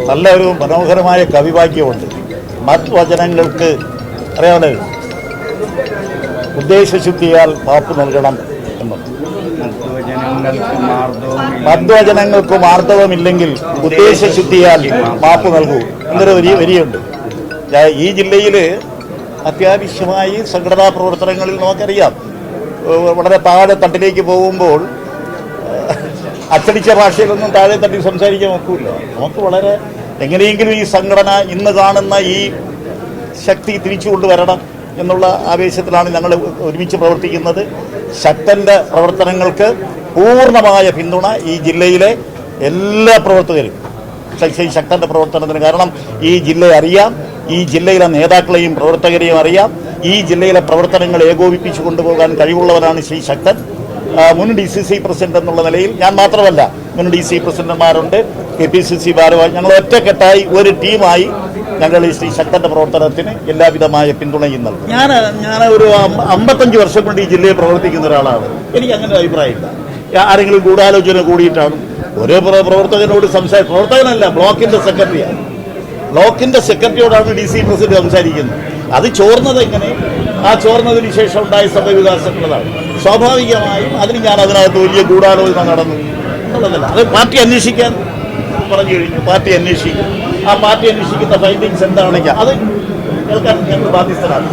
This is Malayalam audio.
നല്ലൊരു മനോഹരമായ കവിവാക്യമുണ്ട്. മദ്വചനങ്ങൾക്ക് അറിയാമല്ലോ, ഉദ്ദേശശുദ്ധിയാൽ മാപ്പ് നൽകണം എന്നത്. മദ്വചനങ്ങൾക്ക് മാർദ്ദവമില്ലെങ്കിൽ ഉദ്ദേശശുദ്ധിയാൽ മാപ്പ് നൽകൂ എന്നൊരു വരിയുണ്ട്. ഈ ജില്ലയിൽ അത്യാവശ്യമായി സംഘടനാ പ്രവർത്തനങ്ങളിൽ നമുക്കറിയാം, വളരെ താഴെ തട്ടിലേക്ക് പോകുമ്പോൾ അച്ചടിച്ച ഭാഷയിലൊന്നും താഴെ തട്ടി സംസാരിക്കാൻ നോക്കൂല. നമുക്ക് വളരെ എങ്ങനെയെങ്കിലും ഈ സംഘടന ഇന്ന് കാണുന്ന ഈ ശക്തി തിരിച്ചു കൊണ്ടുവരണം എന്നുള്ള ആവേശത്തിലാണ് ഞങ്ങൾ ഒരുമിച്ച് പ്രവർത്തിക്കുന്നത്. ശക്തൻ്റെ പ്രവർത്തനങ്ങൾക്ക് പൂർണ്ണമായ പിന്തുണ ഈ ജില്ലയിലെ എല്ലാ പ്രവർത്തകരും ശക്തൻ്റെ പ്രവർത്തനത്തിന്. കാരണം ഈ ജില്ലയെ അറിയാം, ഈ ജില്ലയിലെ നേതാക്കളെയും പ്രവർത്തകരെയും അറിയാം. ഈ ജില്ലയിലെ പ്രവർത്തനങ്ങൾ ഏകോപിപ്പിച്ചു കൊണ്ടുപോകാൻ കഴിവുള്ളവരാണ് ശ്രീ ശക്തൻ. മുൻ DCC പ്രസിഡന്റ് എന്നുള്ള നിലയിൽ ഞാൻ മാത്രമല്ല, മുൻ DC പ്രസിഡന്റുമാരുണ്ട്, KPCC ഭാരവാഹി, ഞങ്ങൾ ഒറ്റക്കെട്ടായി ഒരു ടീമായി ഞങ്ങൾ ഈ ശ്രീ ശക്തന്റെ പ്രവർത്തനത്തിന് എല്ലാവിധമായ പിന്തുണയും നൽകും. ഞാൻ ഒരു 55 വർഷം കൊണ്ട് ഈ ജില്ലയിൽ പ്രവർത്തിക്കുന്ന ഒരാളാണ്. എനിക്ക് അങ്ങനെ ഒരു അഭിപ്രായമില്ല. ആരെങ്കിലും ഗൂഢാലോചന കൂടിയിട്ടാണ് ഓരോ പ്രവർത്തകനോട് പ്രവർത്തകനല്ല, ബ്ലോക്കിന്റെ സെക്രട്ടറിയാണ്. ബ്ലോക്കിന്റെ സെക്രട്ടറിയോടാണ് DC പ്രസിഡന്റ് സംസാരിക്കുന്നത്. അത് ചോർന്നത് എങ്ങനെ? ആ ചോർന്നതിന് ശേഷം ഉണ്ടായ സംഭവവികാസങ്ങളാണ്. സ്വാഭാവികമായും അതിനകത്ത് വലിയ ഗൂഢാലോചന നടന്നു എന്നുള്ളതല്ല. അത് പാർട്ടി അന്വേഷിക്കാൻ പറഞ്ഞു കഴിഞ്ഞു, പാർട്ടി അന്വേഷിക്കും. ആ പാർട്ടി അന്വേഷിക്കുന്ന ഫൈൻഡിങ്സ് എന്താണെങ്കിൽ അത് കേൾക്കാൻ ഞങ്ങൾ ബാധ്യസ്ഥരാണ്.